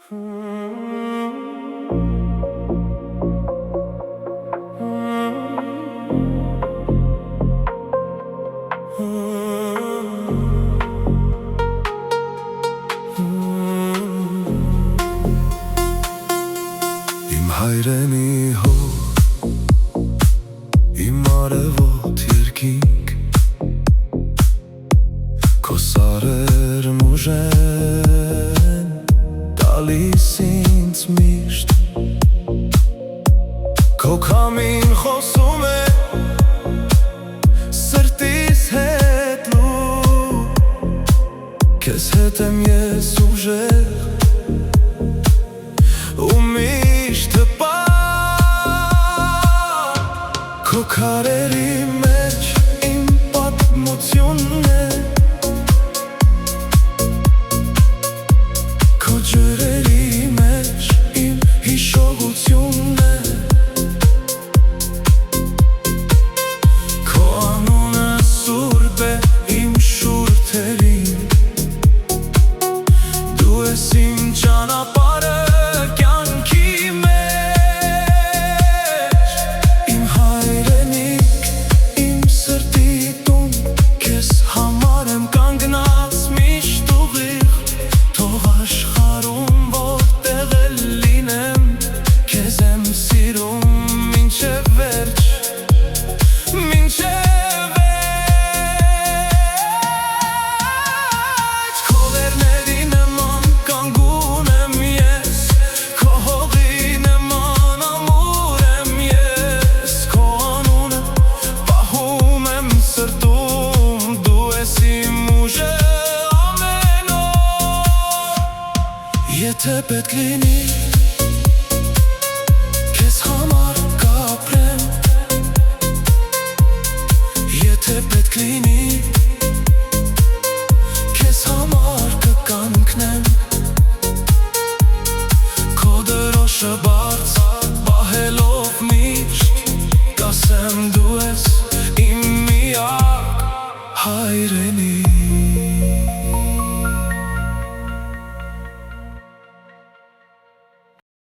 Իմ հայրենի հոր, իմ արևոտ երկինք, քո սարերն ուժեն տալիս ինձ միշտ, քո քամին խոսում է սրտիս հետ լու, քեզ հետ եմ ես ուժեղ ու միշտ հպարտ, քո քարերի մեջ իմ պատմությունն է, քո ջրերի մեջ իմ հիշողությունն է, քո անունը սուրբ է իմ շուրթերին, դու ես իմ ճանապարհը Եթե պետք լինի, քեզ համար կապրեմ, եթե պետք լինի